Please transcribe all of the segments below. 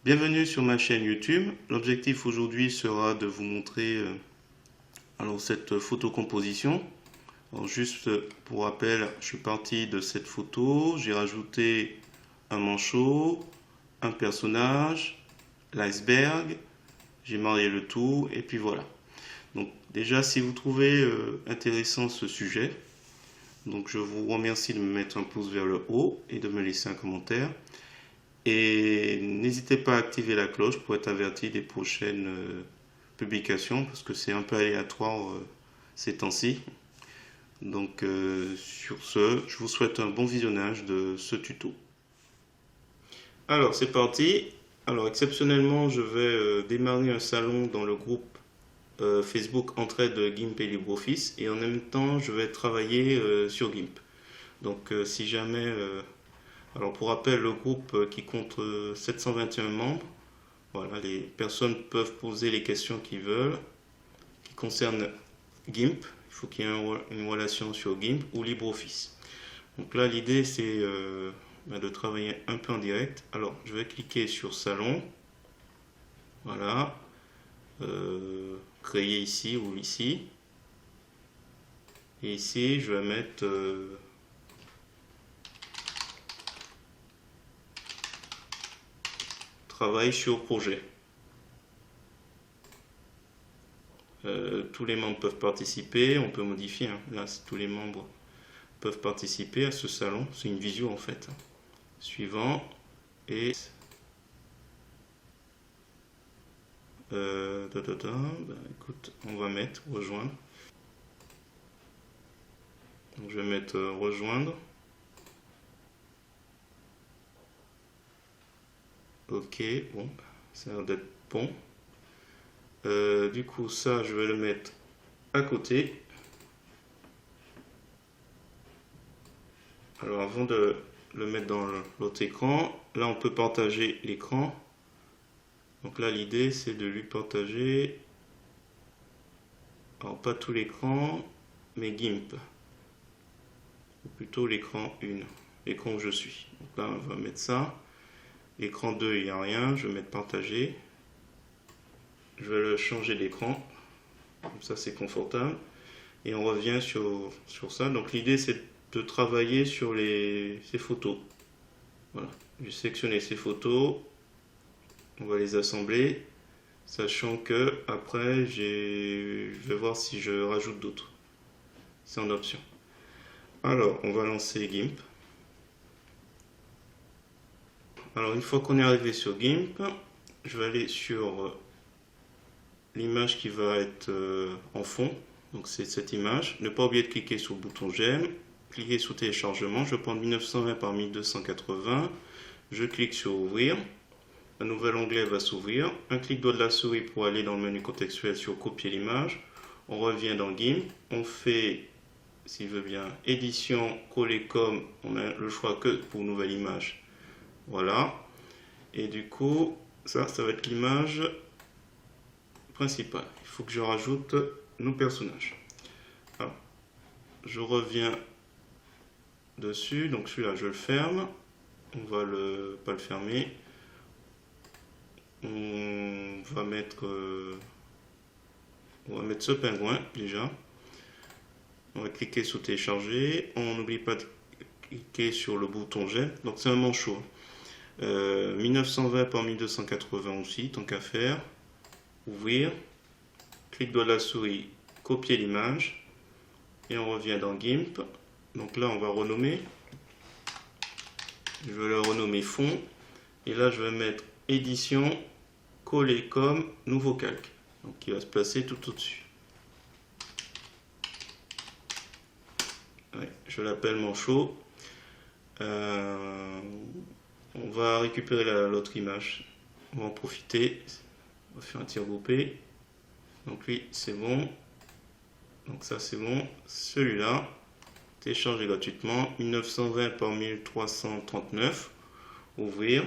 Bienvenue sur ma chaîne YouTube. L'objectif aujourd'hui sera de vous montrer cette photo composition. Alors, juste pour rappel, je suis parti de cette photo, j'ai rajouté un manchot, un personnage, l'iceberg, j'ai marié le tout et puis voilà. Donc déjà, si vous trouvez intéressant ce sujet, donc je vous remercie de me mettre un pouce vers le haut et de me laisser un commentaire. Et n'hésitez pas à activer la cloche pour être averti des prochaines publications parce que c'est un peu aléatoire ces temps-ci. Donc sur ce, je vous souhaite un bon visionnage de ce tuto. Alors c'est parti. Alors exceptionnellement, je vais démarrer un salon dans le groupe Facebook Entraide GIMP et LibreOffice et en même temps, je vais travailler sur GIMP. Donc si jamais alors pour rappel, le groupe qui compte 721 membres, voilà, les personnes peuvent poser les questions qu'ils veulent, qui concernent GIMP. Il faut qu'il y ait une relation sur GIMP ou LibreOffice. Donc là, l'idée c'est de travailler un peu en direct. Alors, je vais cliquer sur Salon. Voilà. Créer ici ou ici. Et ici, je vais mettre travail sur projet. Tous les membres peuvent participer, on peut modifier, hein. Là tous les membres peuvent participer à ce salon, c'est une visio en fait. Suivant, et écoute, on va mettre rejoindre. Donc, je vais mettre rejoindre. Ok, bon, ça a l'air d'être bon. Du coup, ça, je vais le mettre à côté. Alors, avant de le mettre dans l'autre écran, là, on peut partager l'écran. Donc là, l'idée, c'est de lui partager, alors pas tout l'écran, mais GIMP. Ou plutôt l'écran 1, l'écran où je suis. Donc là, on va mettre ça. L'écran 2, il n'y a rien, je vais mettre partager. Je vais le changer d'écran, comme ça c'est confortable. Et on revient sur ça. Donc l'idée c'est de travailler sur ces photos. Voilà, je vais sélectionner ces photos, on va les assembler, sachant que après je vais voir si je rajoute d'autres. C'est en option. Alors on va lancer GIMP. Alors une fois qu'on est arrivé sur GIMP, je vais aller sur l'image qui va être en fond. Donc c'est cette image. Ne pas oublier de cliquer sur le bouton j'aime. Cliquez sur téléchargement. Je vais prendre 1920 par 1280. Je clique sur ouvrir. Un nouvel onglet va s'ouvrir. Un clic droit de la souris pour aller dans le menu contextuel sur copier l'image. On revient dans GIMP. On fait, s'il veut bien, édition, coller comme. On a le choix que pour nouvelle image. Voilà. Et du coup, ça va être l'image principale. Il faut que je rajoute nos personnages. Alors, je reviens dessus, donc celui-là je le ferme, on va pas le fermer, on va mettre ce pingouin déjà, on va cliquer sur télécharger, on n'oublie pas de cliquer sur le bouton j'aime, donc c'est un manchot, 1920 par 1280 aussi, tant qu'à faire, ouvrir, clic droit de la souris, copier l'image, et on revient dans GIMP. Donc là, on va renommer. Je vais le renommer fond. Et là, je vais mettre édition, coller comme, nouveau calque. Donc il va se placer tout au-dessus. Ouais, je l'appelle manchot. On va récupérer l'autre image. On va en profiter. On va faire un tir groupé. Donc lui, c'est bon. Donc ça, c'est bon. Celui-là. Télécharger gratuitement, 1920 par 1339, ouvrir,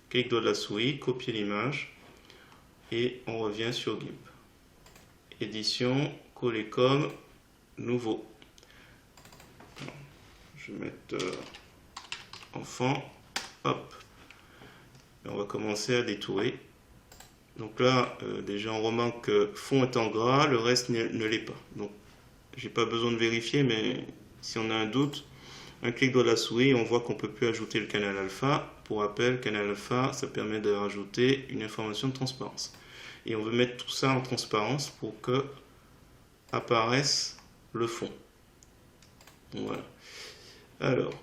clic droit de la souris, copier l'image et on revient sur GIMP. Édition, coller comme, nouveau. Je vais mettre enfant, hop. Et on va commencer à détourer. Donc là, déjà on remarque que fond est en gras, le reste ne l'est pas. Donc j'ai pas besoin de vérifier, mais si on a un doute, un clic droit de la souris, on voit qu'on peut plus ajouter le canal alpha. Pour rappel, canal alpha, ça permet de rajouter une information de transparence. Et on veut mettre tout ça en transparence pour que apparaisse le fond. Donc, voilà. Alors,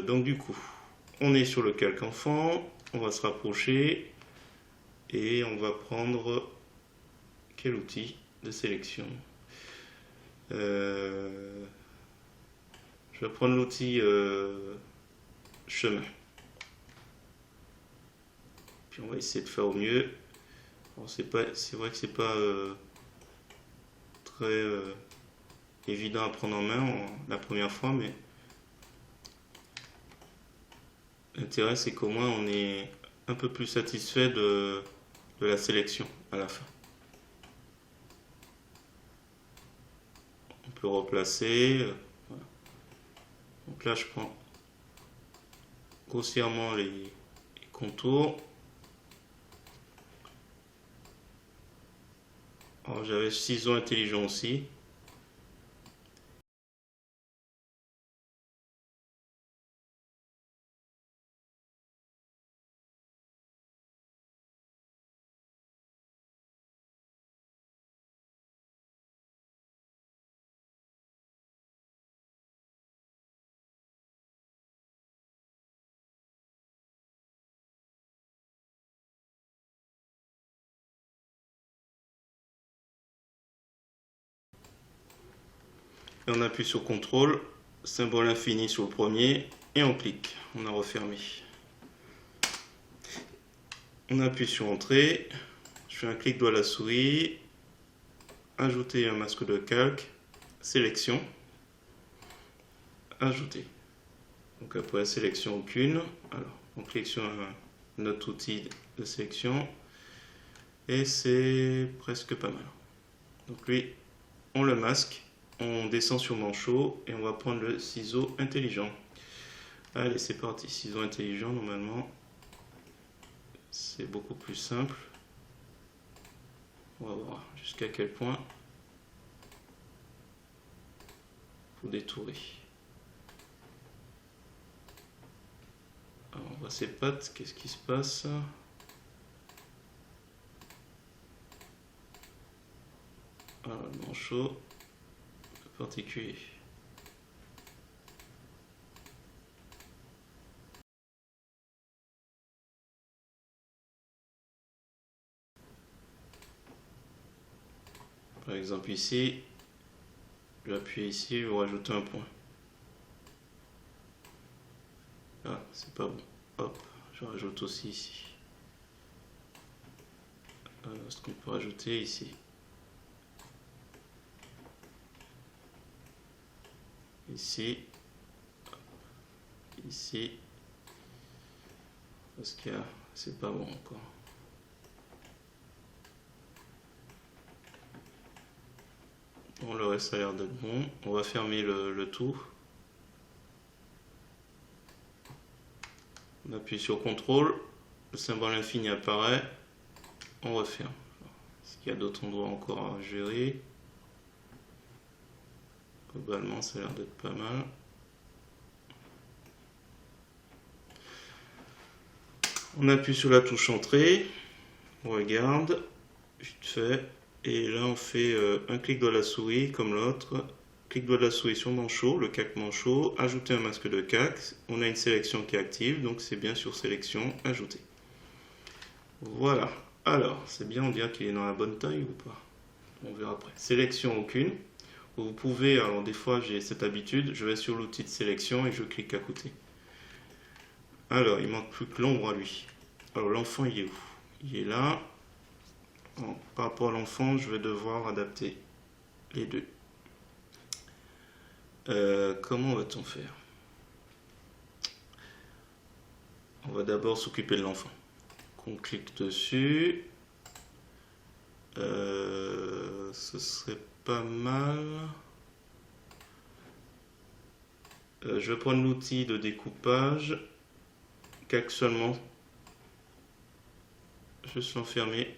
donc du coup, on est sur le calque enfant, on va se rapprocher et on va prendre quel outil de sélection? Je vais prendre l'outil chemin. Puis on va essayer de faire au mieux. C'est vrai que c'est pas très évident à prendre en main la première fois, mais l'intérêt c'est qu'au moins on est un peu plus satisfait de la sélection à la fin. On peut replacer. Voilà. Donc là je prends grossièrement les contours. Alors j'avais ciseaux intelligents aussi. Et on appuie sur CTRL, symbole infini sur le premier, et on clique. On a refermé. On appuie sur Entrée, je fais un clic droit de la souris, ajouter un masque de calque, sélection, ajouter. Donc après sélection aucune, alors on clique sur notre outil de sélection, et c'est presque pas mal. Donc lui, on le masque. On descend sur manchot et on va prendre le ciseau intelligent. Allez, c'est parti. Ciseau intelligent, normalement, c'est beaucoup plus simple. On va voir jusqu'à quel point il faut détourer. Alors, on voit ses pattes. Qu'est-ce qui se passe? Voilà, le manchot. Particulier. Par exemple ici, je vais appuyer ici, je vais rajouter un point. Ah, c'est pas bon. Hop, je rajoute aussi ici. Ce qu'on peut rajouter ici. Ici, ici, parce que c'est pas bon encore. Bon, le reste a l'air d'être bon. On va fermer le tout. On appuie sur CTRL, le symbole infini apparaît, on referme. Est-ce qu'il y a d'autres endroits encore à gérer? Globalement, ça a l'air d'être pas mal. On appuie sur la touche entrée, on regarde, vite fait, et là on fait un clic de la souris comme l'autre, clic droit de la souris sur manchot, le calque manchot, ajouter un masque de calque, on a une sélection qui est active, donc c'est bien sur sélection, ajouter. Voilà, alors c'est bien, on dirait qu'il est dans la bonne taille ou pas? On verra après. Sélection aucune. Vous pouvez, alors des fois j'ai cette habitude, je vais sur l'outil de sélection et je clique à côté. Alors, il manque plus que l'ombre à lui. Alors, l'enfant, il est où? Il est là. Bon, par rapport à l'enfant, je vais devoir adapter les deux. Comment va-t-on faire? On va d'abord s'occuper de l'enfant. On clique dessus. Ce serait pas mal. Je vais prendre l'outil de découpage. Calque seulement juste l'enfermer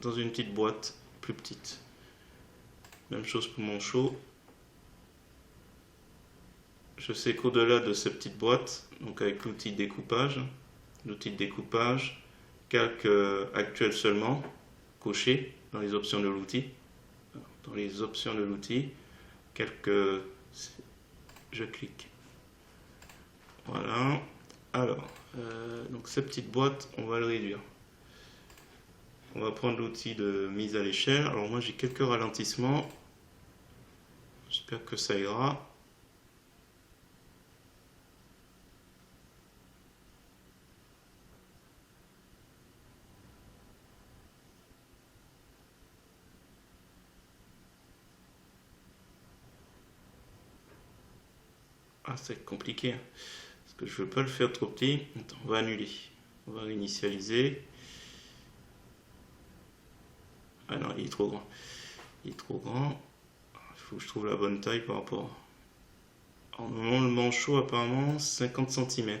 dans une petite boîte plus petite. Même chose pour mon show. Je sais qu'au-delà de cette petite boîte, donc avec l'outil de découpage, calque actuel seulement, coché dans les options de l'outil. Dans les options de l'outil, calque, je clique. Voilà. Alors, donc cette petite boîte, on va le réduire. On va prendre l'outil de mise à l'échelle. Alors moi j'ai quelques ralentissements. J'espère que ça ira. Ah, c'est compliqué. Parce que je veux pas le faire trop petit. Attends, on va annuler. On va réinitialiser. Ah non, il est trop grand. Il est trop grand. Il faut que je trouve la bonne taille par rapport. Alors, normalement, le manchot, apparemment, 50 cm.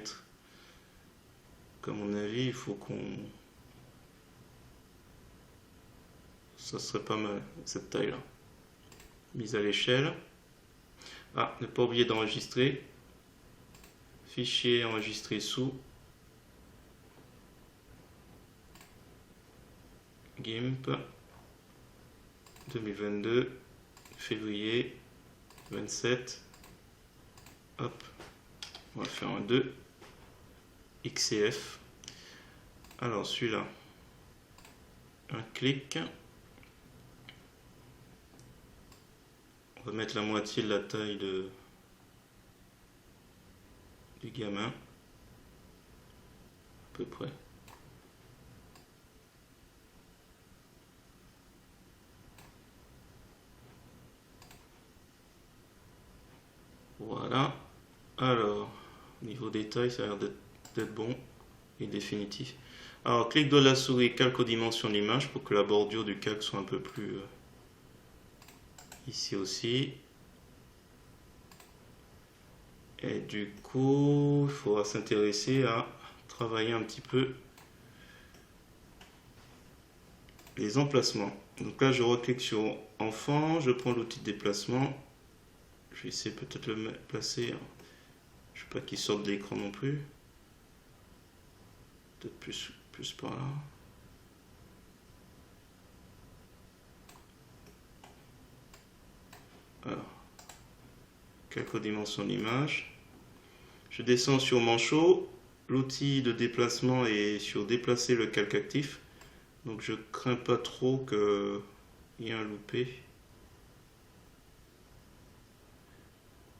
À mon avis, il faut qu'on. Ça serait pas mal, cette taille-là. Mise à l'échelle. Ah, ne pas oublier d'enregistrer. Fichier enregistré sous. GIMP 2022 février 27. Hop, on va faire un 2 XCF. Alors celui-là, un clic. On va mettre la moitié de la taille du gamin, à peu près. Voilà. Alors, niveau détail, ça a l'air d'être bon et définitif. Alors, clic de la souris, calque aux dimensions de l'image pour que la bordure du calque soit un peu plus ici aussi. Et du coup, il faudra s'intéresser à travailler un petit peu les emplacements. Donc là, je reclique sur enfant, je prends l'outil de déplacement. Je vais essayer peut-être de le placer. Je ne veux pas qu'il sorte de l'écran non plus. Peut-être plus par là. Alors, quelques dimensions d'image. Je descends sur manchot. L'outil de déplacement est sur déplacer le calque actif. Donc je crains pas trop qu'il y ait un loupé.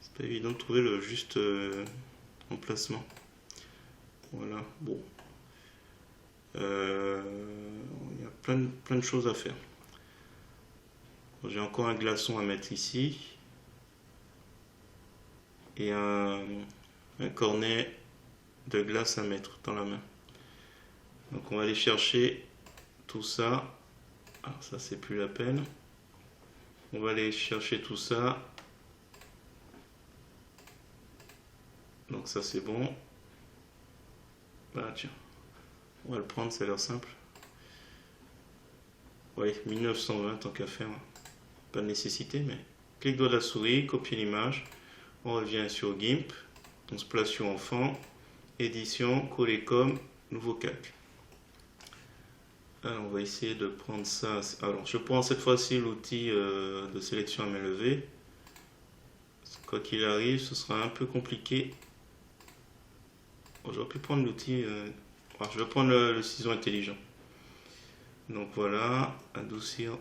C'est pas évident de trouver le juste emplacement. Voilà, bon. Il y a plein de choses à faire. J'ai encore un glaçon à mettre ici. Et un cornet de glace à mettre dans la main. Donc on va aller chercher tout ça. Alors ça c'est plus la peine. On va aller chercher tout ça. Donc ça c'est bon. Voilà, tiens. On va le prendre, ça a l'air simple. Oui, 1920 tant qu'à faire. Pas de nécessité, mais clic droit de la souris, copier l'image. On revient sur GIMP. On se place sur enfant. Édition, coller comme, nouveau calque. Alors, on va essayer de prendre ça. Alors, je prends cette fois-ci l'outil de sélection à main levée. Quoi qu'il arrive, ce sera un peu compliqué. Bon, j'aurais pu prendre l'outil. Alors, je vais prendre le ciseau intelligent. Donc voilà, adoucir.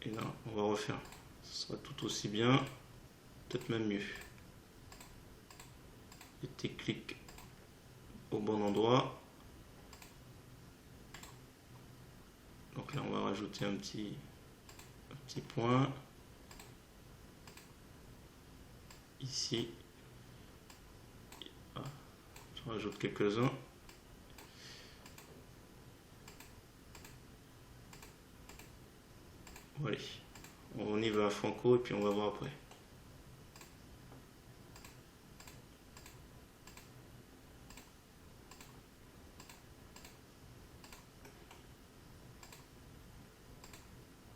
Et là, on va refaire. Ce sera tout aussi bien, peut-être même mieux. Petit clic au bon endroit. Donc là, on va rajouter un petit point. Ici. Ah, je rajoute quelques-uns. Voilà. On y va à franco et puis on va voir après.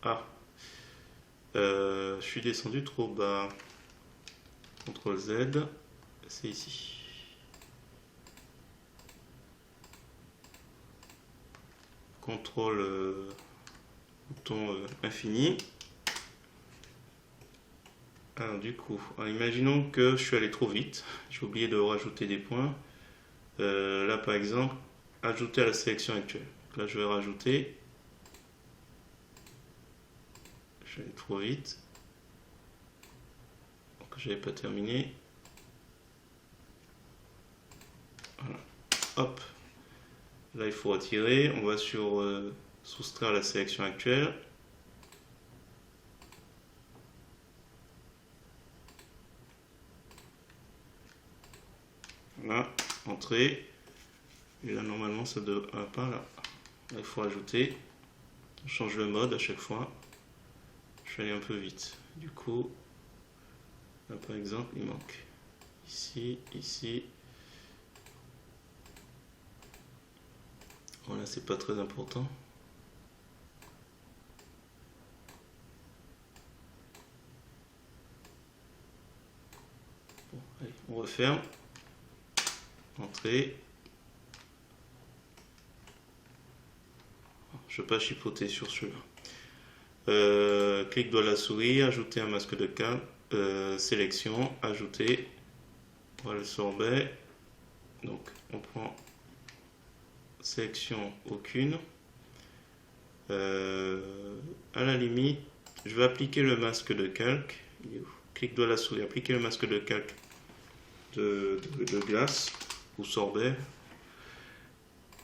Ah, je suis descendu trop bas. CTRL Z, c'est ici. CTRL bouton infini. Alors du coup, imaginons que je suis allé trop vite. J'ai oublié de rajouter des points. Là par exemple, ajouter à la sélection actuelle. Là je vais rajouter. Je suis allé trop vite. Donc j'avais pas terminé. Voilà. Hop. Là il faut retirer. On va sur soustraire à la sélection actuelle. Voilà, entrée. Et là normalement ça devrait pas là. Là il faut ajouter. On change le mode à chaque fois. Je suis allé un peu vite. Du coup, là par exemple il manque. Ici, ici. Voilà, c'est pas très important. Bon, allez, on referme. Entrée. Je ne vais pas chipoter sur celui-là. Clic droit de la souris, ajouter un masque de calme. Sélection, ajouter. Voilà le sorbet. Donc on prend sélection aucune. À la limite, je vais appliquer le masque de calque. Clic droit de la souris, appliquer le masque de calque de glace ou sorbet.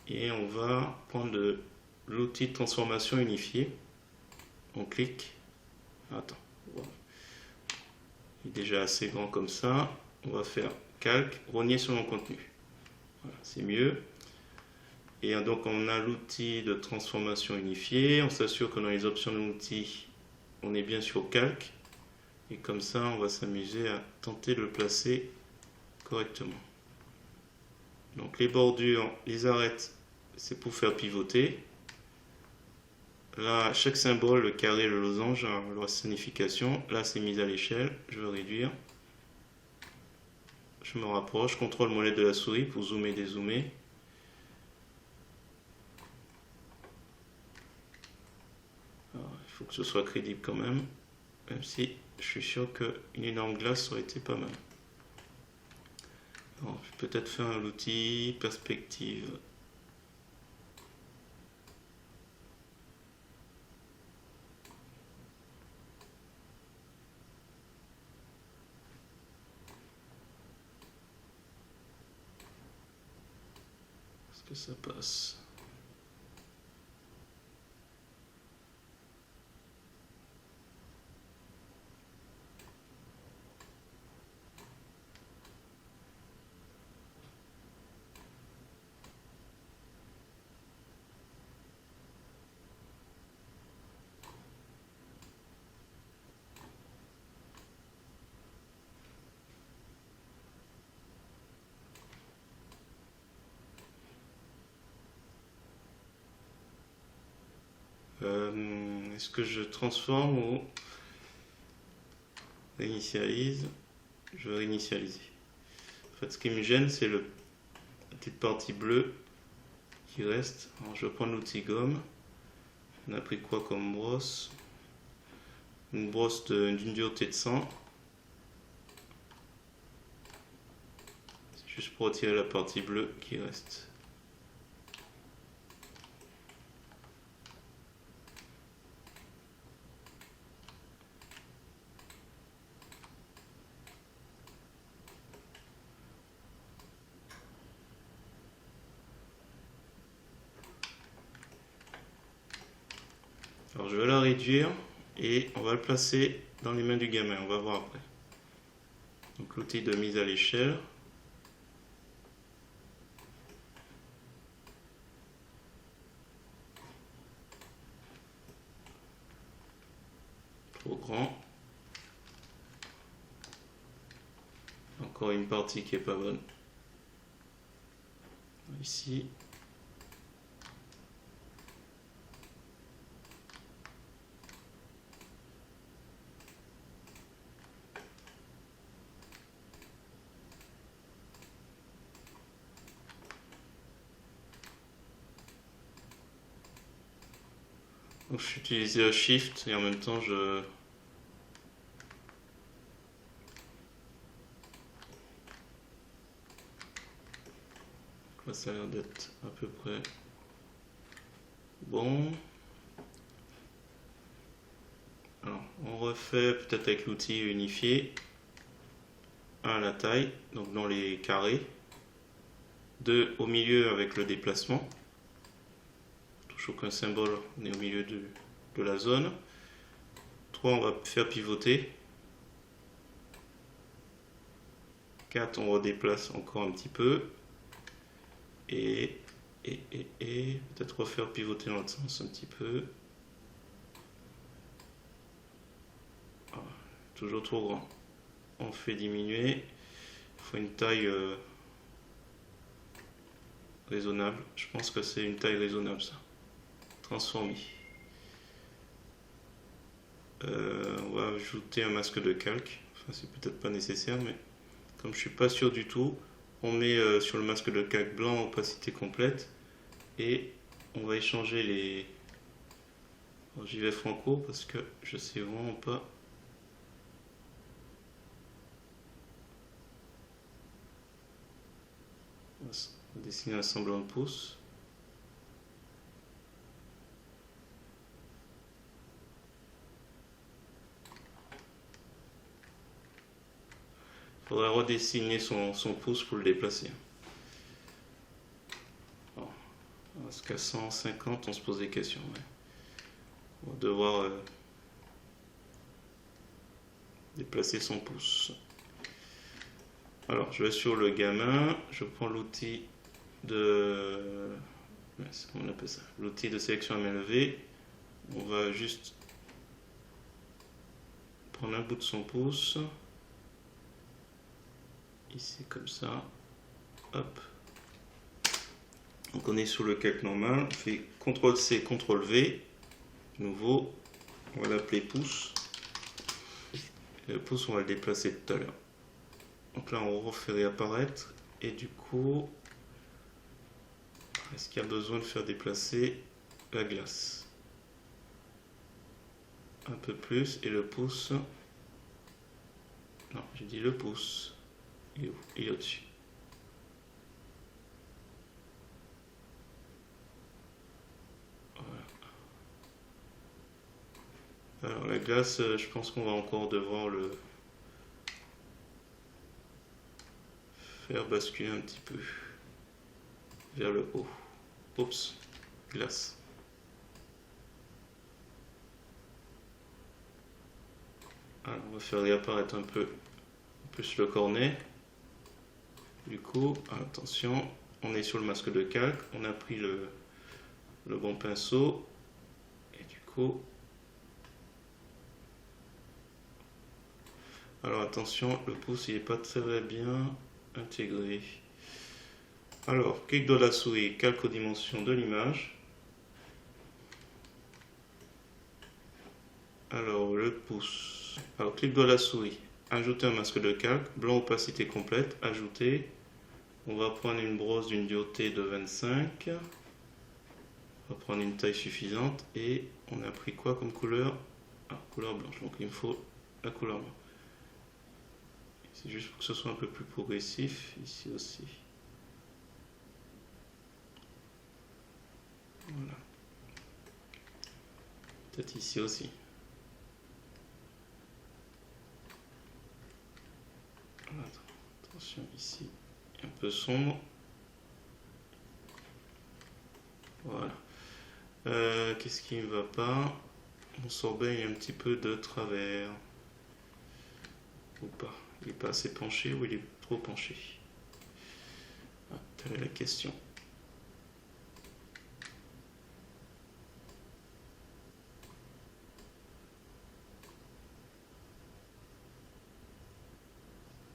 Et on va prendre l'outil de transformation unifié. On clique. Attends. Voilà. Il est déjà assez grand comme ça. On va faire calque, rogner sur mon contenu. Voilà, c'est mieux. Et donc on a l'outil de transformation unifié. On s'assure que dans les options de l'outil, on est bien sur calque. Et comme ça, on va s'amuser à tenter de le placer correctement. Donc les bordures, les arêtes, c'est pour faire pivoter. Là, chaque symbole, le carré, le losange, a leur signification. Là, c'est mis à l'échelle. Je vais réduire. Je me rapproche. CTRL molette de la souris pour zoomer, dézoomer. Alors, il faut que ce soit crédible quand même. Même si je suis sûr qu'une énorme glace aurait été pas mal. Alors, je vais peut-être faire l'outil perspective. Est-ce que ça passe? Est-ce que je transforme ou réinitialise? Je vais réinitialiser. En fait, ce qui me gêne, c'est la petite partie bleue qui reste. Alors, je vais prendre l'outil gomme. On a pris quoi comme brosse? Une brosse d'une dureté de 100. C'est juste pour retirer la partie bleue qui reste. Alors je vais la réduire et on va le placer dans les mains du gamin, on va voir après. Donc l'outil de mise à l'échelle. Trop grand. Encore une partie qui est pas bonne. Ici. Donc j'utilise Shift et en même temps je... Là, ça a l'air d'être à peu près bon. Alors on refait peut-être avec l'outil unifié. 1 la taille, donc dans les carrés. 2 au milieu avec le déplacement. Touche aucun symbole, on est au milieu de la zone. 3 on va faire pivoter. 4 on redéplace encore un petit peu. Et peut-être refaire pivoter dans l'autre sens un petit peu. Ah, toujours trop grand. On fait diminuer. Il faut une taille raisonnable. Je pense que c'est une taille raisonnable ça. Transformer. On va ajouter un masque de calque. Enfin, c'est peut-être pas nécessaire, mais comme je suis pas sûr du tout, on met sur le masque de calque blanc opacité complète et on va échanger les... J'y vais franco parce que je sais vraiment pas. On va dessiner un semblant de pouce. Il faudrait redessiner son pouce pour le déplacer. Bon, parce qu'à 150, on se pose des questions. Ouais. On va devoir déplacer son pouce. Alors, je vais sur le gamin, je prends l'outil de... Comment on appelle ça? L'outil de sélection à main levée. On va juste prendre un bout de son pouce. Ici, comme ça. Hop. Donc, on est sur le calque normal. On fait CTRL-C, CTRL-V. Nouveau. On va l'appeler pouce. Et le pouce, on va le déplacer tout à l'heure. Donc là, on refait réapparaître. Et du coup, est-ce qu'il y a besoin de faire déplacer la glace? Un peu plus. Et le pouce. Non, j'ai dit le pouce. Il est où? Il est au-dessus. Voilà. Alors la glace, je pense qu'on va encore devoir le faire basculer un petit peu vers le haut. Oups, glace. Alors on va faire réapparaître un peu plus le cornet. Du coup, attention, on est sur le masque de calque, on a pris le bon pinceau et du coup, alors attention, le pouce il n'est pas très bien intégré. Alors, clic de la souris, calque aux dimensions de l'image. Alors, le pouce. Alors, clic de la souris, ajouter un masque de calque, blanc opacité complète, ajouter. On va prendre une brosse d'une dureté de 25. On va prendre une taille suffisante et on a pris quoi comme couleur? Ah, couleur blanche, donc il me faut la couleur blanche. C'est juste pour que ce soit un peu plus progressif, ici aussi. Voilà. Peut-être ici aussi. Attention ici, un peu sombre. Voilà. Qu'est-ce qui ne va pas? Mon sorbet est un petit peu de travers. Ou pas. Il n'est pas assez penché ou il est trop penché? Ah, telle est la question.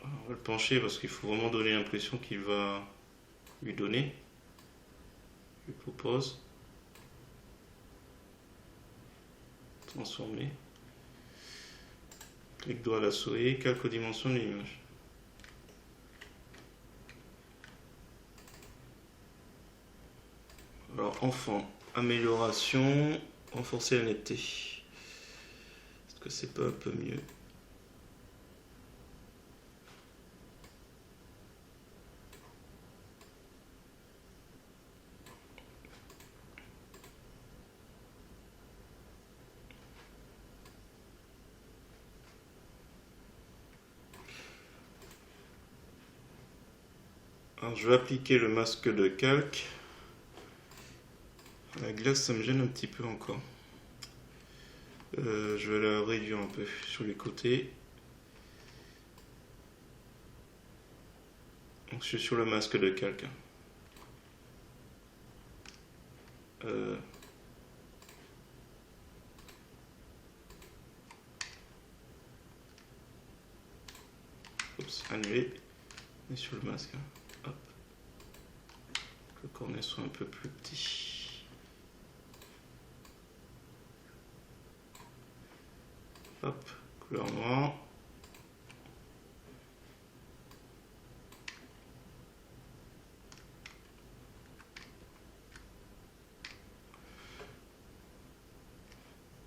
On va le pencher parce qu'il faut vraiment donner l'impression qu'il va lui donner. Je lui propose. Transformer. Clic droit à la souris, calque aux dimensions de l'image. Alors enfant, amélioration, renforcer la netteté. Est-ce que c'est pas un peu mieux? Alors je vais appliquer le masque de calque. La glace, ça me gêne un petit peu encore. Je vais la réduire un peu sur les côtés. Donc, je suis sur le masque de calque. Oups, annuler. Et sur le masque. Hop. Que le cornet soit un peu plus petit. Hop, couleur noire.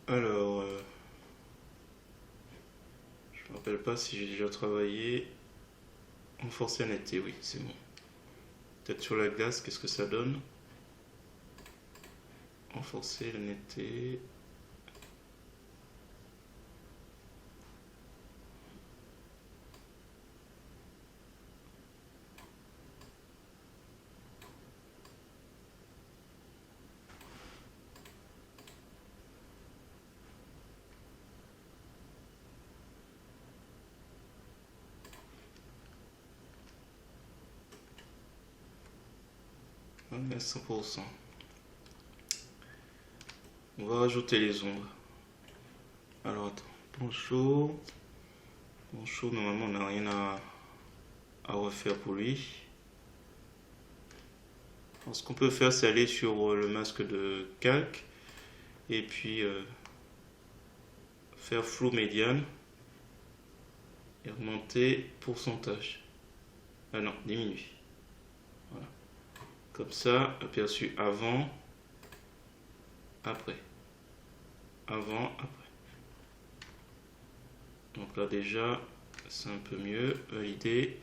Alors, je me rappelle pas si j'ai déjà travaillé. Renforcer la netteté, oui, c'est bon. Peut-être sur la glace, qu'est-ce que ça donne? Renforcer la netteté. On est à 100%. On va rajouter les ombres. Alors attends, Poncho. Poncho, normalement on n'a rien à refaire pour lui. Alors, ce qu'on peut faire, c'est aller sur le masque de calque et puis faire flou médiane et augmenter pourcentage. Ah non, diminuer. Voilà. Comme ça, aperçu avant, après. Avant, après. Donc là déjà, c'est un peu mieux. Valider.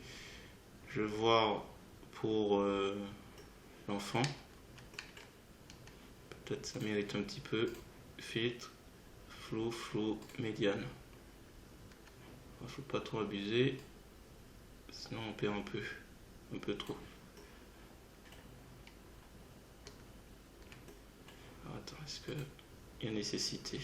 Je vais voir pour l'enfant. Peut-être ça mérite un petit peu. Filtre, flou, médiane. Il ne faut pas trop abuser. Sinon on perd un peu trop. Alors, attends, est-ce qu'il y a nécessité?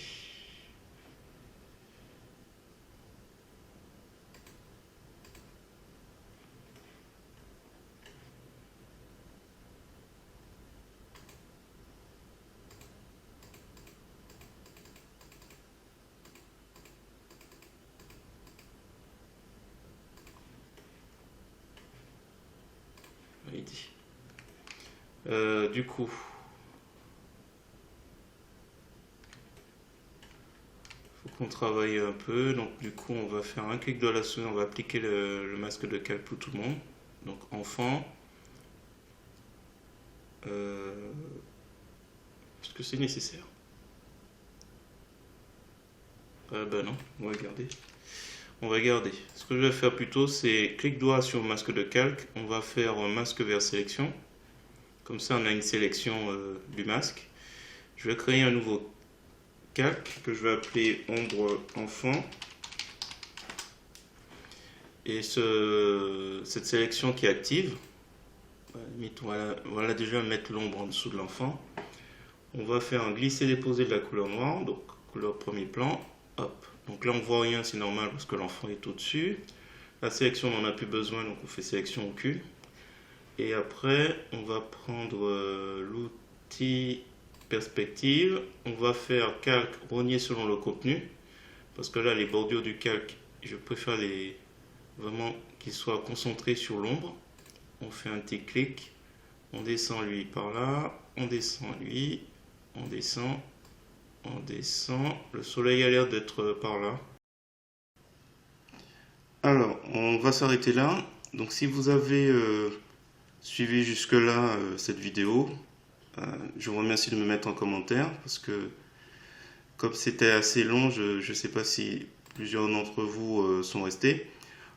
Du coup, faut qu'on travaille un peu. Donc du coup, on va faire un clic de la souris, on va appliquer le masque de calque pour tout le monde. Donc enfant. Est-ce que c'est nécessaire? Ben non, on va garder. On va garder. Ce que je vais faire plutôt, c'est clic droit sur le masque de calque. On va faire masque vers sélection. Comme ça, on a une sélection du masque. Je vais créer un nouveau calque que je vais appeler ombre enfant. Et cette sélection qui est active, voilà déjà mettre l'ombre en dessous de l'enfant. On va faire un glisser-déposer de la couleur noire, donc couleur premier plan. Hop. Donc là on voit rien, c'est normal parce que l'enfant est au-dessus. La sélection on n'en a plus besoin, donc on fait sélection au cul. Et après on va prendre l'outil perspective. On va faire calque rogner selon le contenu. Parce que là les bordures du calque, je préfère vraiment qu'ils soient concentrés sur l'ombre. On fait un petit clic. On descend lui par là. On descend lui. On descend. On descend. Le soleil a l'air d'être par là. Alors, on va s'arrêter là. Donc, si vous avez suivi jusque-là cette vidéo, je vous remercie de me mettre en commentaire parce que comme c'était assez long, je ne sais pas si plusieurs d'entre vous sont restés.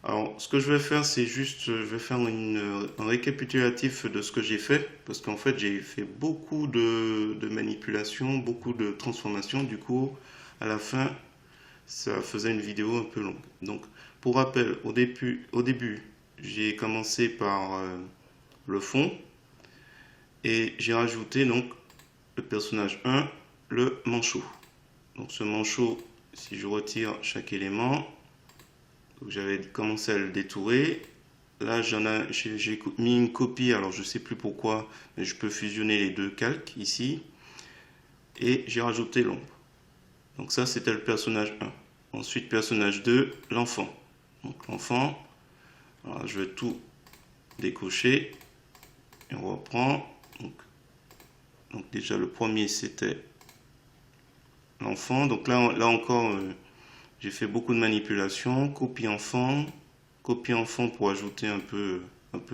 Alors, ce que je vais faire, c'est juste, je vais faire un récapitulatif de ce que j'ai fait, parce qu'en fait, j'ai fait beaucoup de manipulations, beaucoup de transformations. Du coup, à la fin, ça faisait une vidéo un peu longue. Donc, pour rappel, au début, j'ai commencé par le fond, et j'ai rajouté donc le personnage 1, le manchot. Donc, ce manchot, si je retire chaque élément, j'avais commencé à le détourer. Là, j'ai mis une copie, alors je sais plus pourquoi, mais je peux fusionner les deux calques ici. Et j'ai rajouté l'ombre. Donc ça, c'était le personnage 1. Ensuite, personnage 2, l'enfant. Donc l'enfant, je vais tout décocher. Et on reprend. Donc déjà, le premier, c'était l'enfant. Donc là encore, j'ai fait beaucoup de manipulations. Copie enfant pour ajouter un peu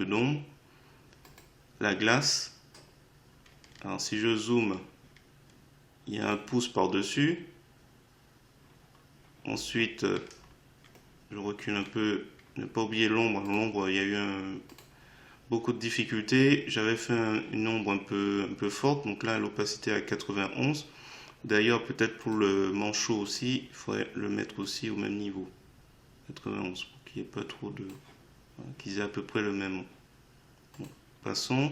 d'ombre. La glace. Alors si je zoome, il y a un pouce par-dessus. Ensuite, je recule un peu. Ne pas oublier l'ombre. L'ombre, il y a eu beaucoup de difficultés. J'avais fait une ombre un peu forte. Donc là, l'opacité à 91. D'ailleurs, peut-être pour le manchot aussi, il faudrait le mettre aussi au même niveau. 91, pour qu'il n'y ait pas trop de... Voilà, qu'ils aient à peu près le même. Bon, passons.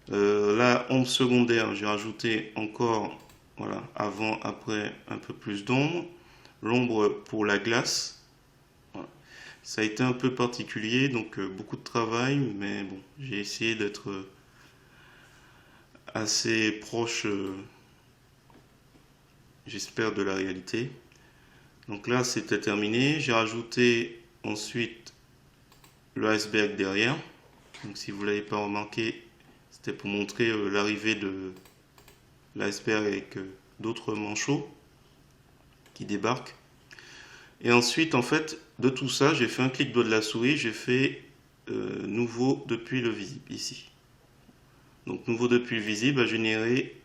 Là, ombre secondaire, j'ai rajouté encore, voilà, avant, après, un peu plus d'ombre. L'ombre pour la glace. Voilà. Ça a été un peu particulier, donc beaucoup de travail, mais bon, j'ai essayé d'être assez proche, j'espère, de la réalité. Donc là, c'était terminé. J'ai rajouté ensuite le iceberg derrière. Donc si vous ne l'avez pas remarqué, c'était pour montrer l'arrivée de l'iceberg avec d'autres manchots qui débarquent. Et ensuite, en fait, de tout ça, j'ai fait un clic droit de la souris, j'ai fait nouveau depuis le visible, ici. Donc nouveau depuis le visible a généré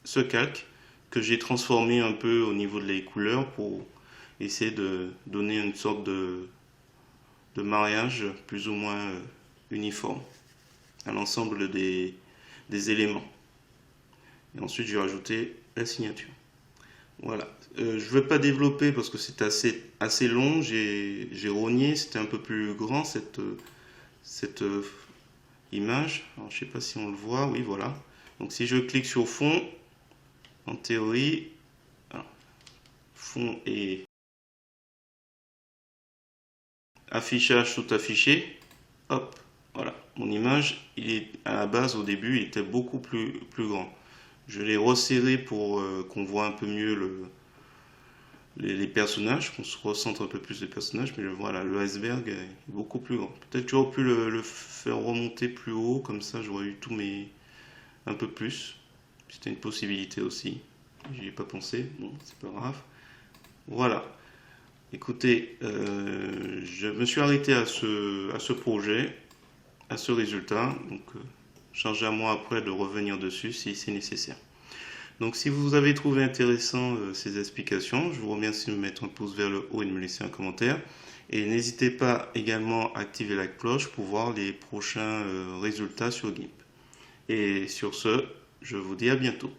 ce calque que j'ai transformé un peu au niveau de les couleurs pour essayer de donner une sorte de mariage plus ou moins uniforme à l'ensemble des éléments. Et ensuite, je vais rajouter la signature. Voilà. Je ne vais pas développer parce que c'est assez long. J'ai rogné, c'était un peu plus grand cette image. Alors, je ne sais pas si on le voit. Oui, voilà. Donc si je clique sur fond, en théorie, alors, fond et affichage tout affiché. Hop, voilà. Mon image, à la base, au début, il était beaucoup plus grand. Je l'ai resserré pour qu'on voit un peu mieux les personnages, qu'on se recentre un peu plus les personnages, mais voilà, le iceberg est beaucoup plus grand. Peut-être que j'aurais pu le faire remonter plus haut, comme ça j'aurais eu tout un peu plus. C'était une possibilité aussi. J'y ai pas pensé, bon, c'est pas grave. Voilà. Écoutez, je me suis arrêté à ce projet, à ce résultat, donc chargez à moi après de revenir dessus si c'est nécessaire. Donc si vous avez trouvé intéressant ces explications, je vous remercie de me mettre un pouce vers le haut et de me laisser un commentaire. Et n'hésitez pas également à activer la cloche pour voir les prochains résultats sur GIMP. Et sur ce, je vous dis à bientôt.